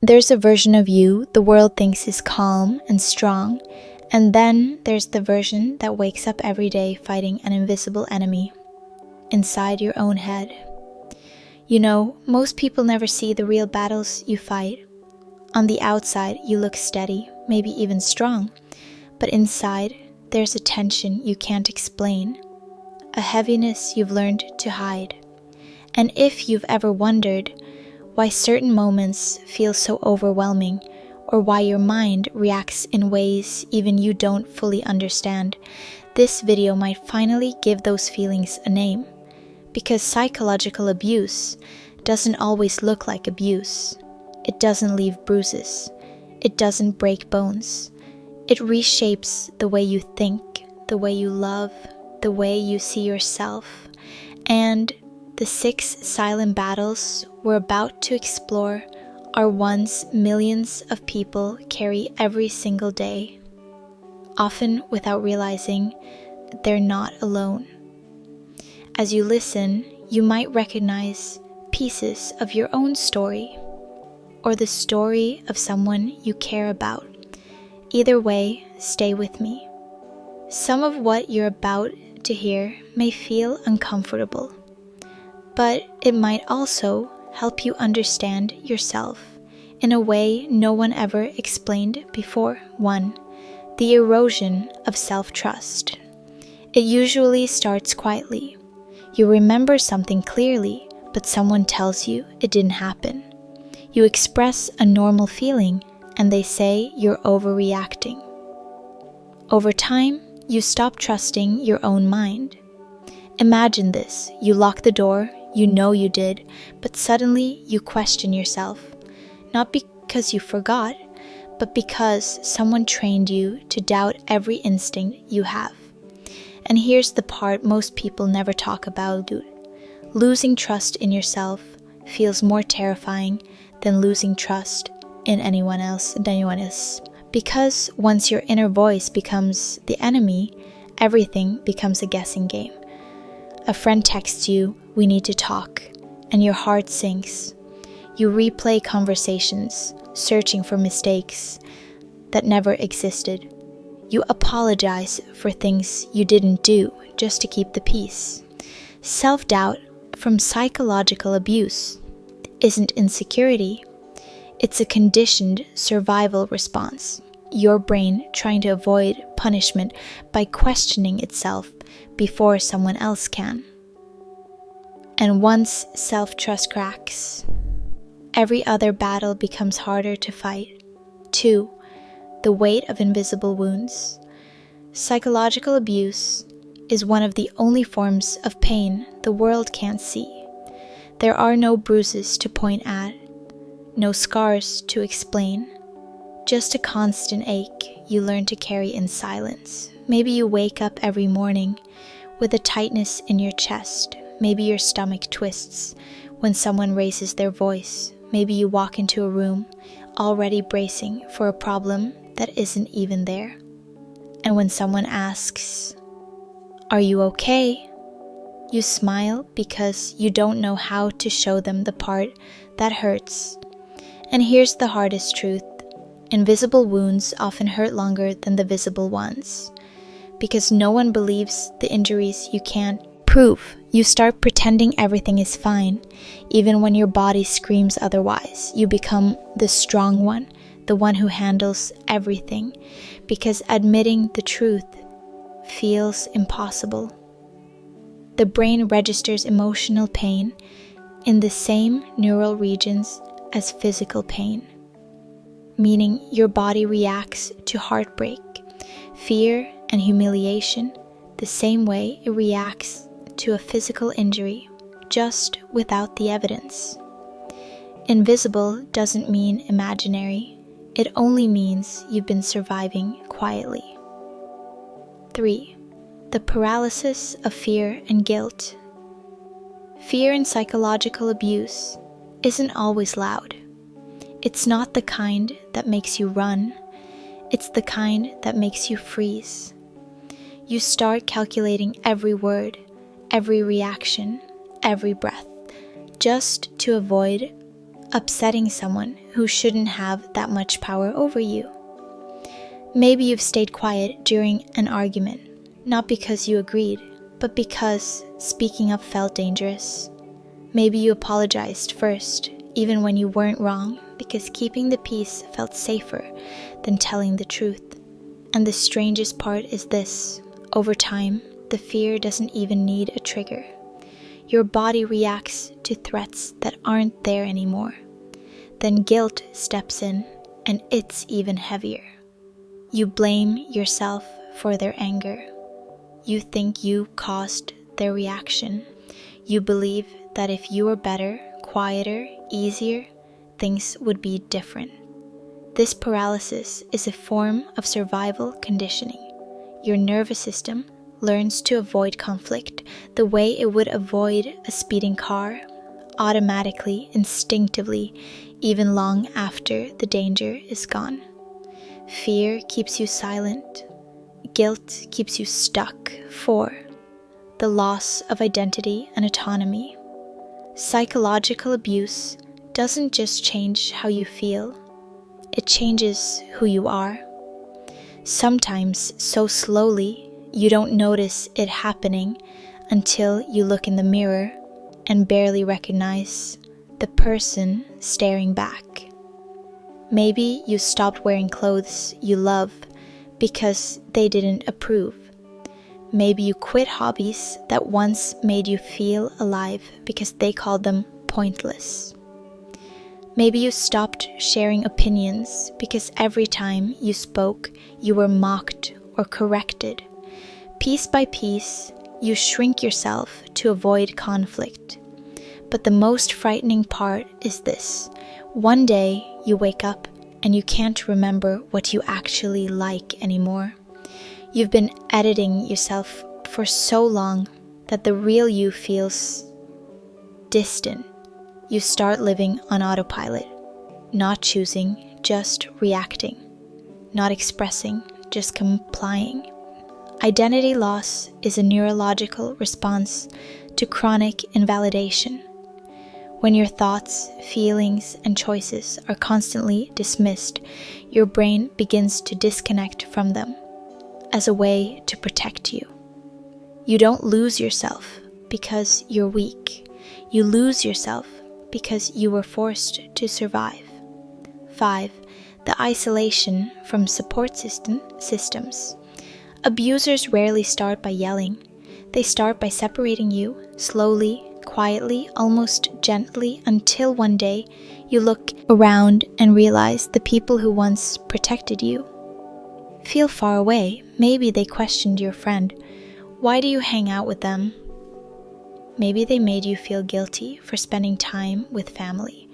There's a version of you the world thinks is calm and strong, and then there's the version that wakes up every day fighting an invisible enemy inside your own head. You know, most people never see the real battles you fight. On the outside, you look steady, maybe even strong, but inside, there's a tension you can't explain, a heaviness you've learned to hide. And if you've ever wondered why certain moments feel so overwhelming, or why your mind reacts in ways even you don't fully understand, this video might finally give those feelings a name. Because psychological abuse doesn't always look like abuse. It doesn't leave bruises. It doesn't break bones. It reshapes the way you think, the way you love, the way you see yourself. And the 6 silent battles we're about to explore are ones millions of people carry every single day, often without realizing they're not alone. As you listen, you might recognize pieces of your own story, or the story of someone you care about. Either way, stay with me. Some of what you're about to hear may feel uncomfortable, but it might also help you understand yourself in a way no one ever explained before. 1. The erosion of self-trust. It usually starts quietly. You remember something clearly, but someone tells you it didn't happen. You express a normal feeling, and they say you're overreacting. Over time, you stop trusting your own mind. Imagine this: you lock the door, you know you did, but suddenly you question yourself. Not because you forgot, but because someone trained you to doubt every instinct you have. And here's the part most people never talk about, dude. Losing trust in yourself feels more terrifying than losing trust in anyone else. Because once your inner voice becomes the enemy, everything becomes a guessing game. A friend texts you, "We need to talk," and your heart sinks. You replay conversations, searching for mistakes that never existed. You apologize for things you didn't do just to keep the peace. Self-doubt from psychological abuse isn't insecurity. It's a conditioned survival response. Your brain trying to avoid punishment by questioning itself before someone else can. And once self-trust cracks, every other battle becomes harder to fight. 2. The weight of invisible wounds. Psychological abuse is one of the only forms of pain the world can't see. There are no bruises to point at, no scars to explain, just a constant ache you learn to carry in silence. Maybe you wake up every morning with a tightness in your chest. Maybe your stomach twists when someone raises their voice. Maybe you walk into a room already bracing for a problem that isn't even there. And when someone asks, "Are you okay?" you smile because you don't know how to show them the part that hurts. And here's the hardest truth: invisible wounds often hurt longer than the visible ones. Because no one believes the injuries you can't prove, you start pretending everything is fine. Even when your body screams otherwise, you become the strong one, the one who handles everything, because admitting the truth feels impossible. The brain registers emotional pain in the same neural regions as physical pain, meaning your body reacts to heartbreak, fear, and humiliation the same way it reacts to a physical injury, just without the evidence. Invisible doesn't mean imaginary. It only means you've been surviving quietly. 3. The paralysis of fear and guilt. Fear in psychological abuse isn't always loud. It's not the kind that makes you run. It's the kind that makes you freeze. You start calculating every word, every reaction, every breath, just to avoid upsetting someone who shouldn't have that much power over you. Maybe you've stayed quiet during an argument, not because you agreed, but because speaking up felt dangerous. Maybe you apologized first, even when you weren't wrong, because keeping the peace felt safer than telling the truth. And the strangest part is this: over time, the fear doesn't even need a trigger. Your body reacts to threats that aren't there anymore. Then guilt steps in, and it's even heavier. You blame yourself for their anger. You think you caused their reaction. You believe that if you were better, quieter, easier, things would be different. This paralysis is a form of survival conditioning. Your nervous system learns to avoid conflict the way it would avoid a speeding car, automatically, instinctively, even long after the danger is gone. Fear keeps you silent. Guilt keeps you stuck. 4. The loss of identity and autonomy. Psychological abuse doesn't just change how you feel, it changes who you are. Sometimes so slowly you don't notice it happening until you look in the mirror and barely recognize the person staring back. Maybe you stopped wearing clothes you love because they didn't approve. Maybe you quit hobbies that once made you feel alive because they called them pointless. Maybe you stopped sharing opinions because every time you spoke, you were mocked or corrected. Piece by piece, you shrink yourself to avoid conflict. But the most frightening part is this: one day you wake up and you can't remember what you actually like anymore. You've been editing yourself for so long that the real you feels distant. You start living on autopilot, not choosing, just reacting, not expressing, just complying. Identity loss is a neurological response to chronic invalidation. When your thoughts, feelings, and choices are constantly dismissed, your brain begins to disconnect from them as a way to protect you. You don't lose yourself because you're weak. You lose yourself because you were forced to survive. 5. The isolation from support systems. Abusers rarely start by yelling. They start by separating you, slowly, quietly, almost gently, until one day you look around and realize the people who once protected you feel far away. Maybe they questioned your friend. Why do you hang out with them? Maybe they made you feel guilty for spending time with family.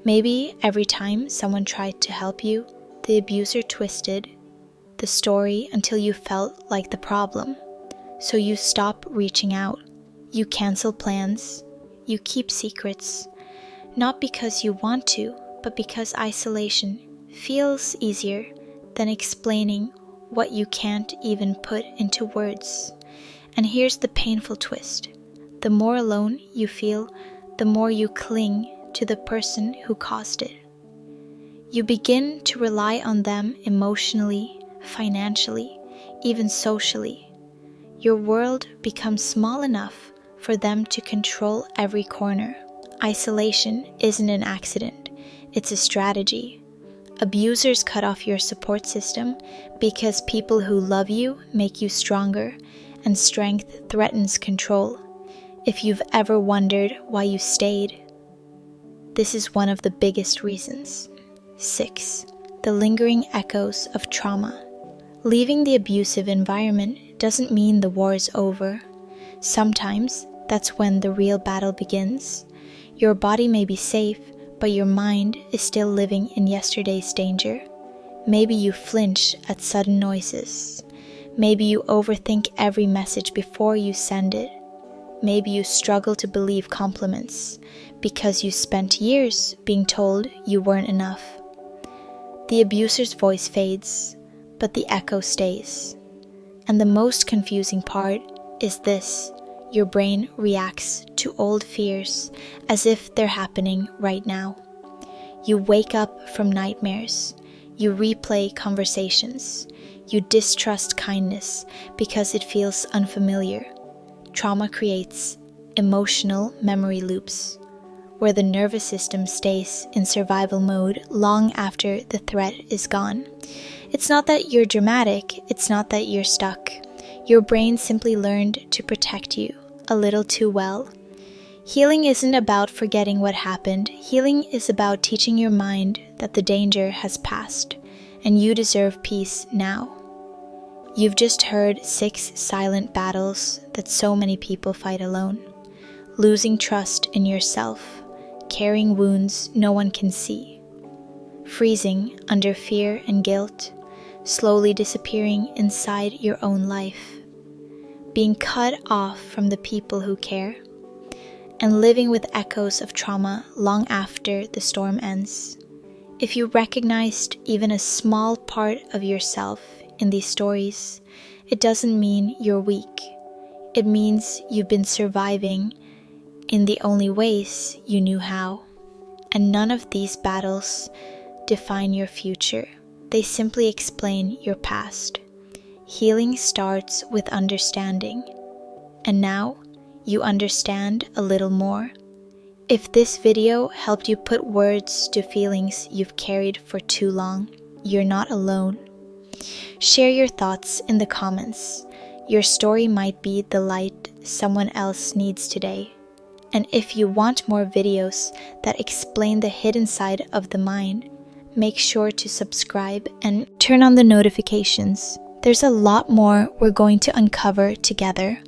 Maybe every time someone tried to help you, the abuser twisted the story until you felt like the problem. So you stop reaching out. You cancel plans. You keep secrets. Not because you want to, but because isolation feels easier than explaining what you can't even put into words. And here's the painful twist. The more alone you feel, the more you cling to the person who caused it. You begin to rely on them emotionally, financially, even socially. Your world becomes small enough for them to control every corner. Isolation isn't an accident, it's a strategy. Abusers cut off your support system because people who love you make you stronger, and strength threatens control. If you've ever wondered why you stayed, this is one of the biggest reasons. 6. The lingering echoes of trauma. Leaving the abusive environment doesn't mean the war is over. Sometimes that's when the real battle begins. Your body may be safe, but your mind is still living in yesterday's danger. Maybe you flinch at sudden noises. Maybe you overthink every message before you send it. Maybe you struggle to believe compliments because you spent years being told you weren't enough. The abuser's voice fades, but the echo stays. And the most confusing part is this: your brain reacts to old fears as if they're happening right now. You wake up from nightmares. You replay conversations. You distrust kindness because it feels unfamiliar. Trauma creates emotional memory loops, where the nervous system stays in survival mode long after the threat is gone. It's not that you're dramatic, it's not that you're stuck. Your brain simply learned to protect you a little too well. Healing isn't about forgetting what happened. Healing is about teaching your mind that the danger has passed, and you deserve peace now. You've just heard 6 silent battles that so many people fight alone. Losing trust in yourself, carrying wounds no one can see, freezing under fear and guilt, slowly disappearing inside your own life, being cut off from the people who care, and living with echoes of trauma long after the storm ends. If you recognized even a small part of yourself in these stories, it doesn't mean you're weak. It means you've been surviving in the only ways you knew how. And none of these battles define your future. They simply explain your past. Healing starts with understanding. And now you understand a little more. If this video helped you put words to feelings you've carried for too long, you're not alone. Share your thoughts in the comments. Your story might be the light someone else needs today. And if you want more videos that explain the hidden side of the mind, make sure to subscribe and turn on the notifications. There's a lot more we're going to uncover together.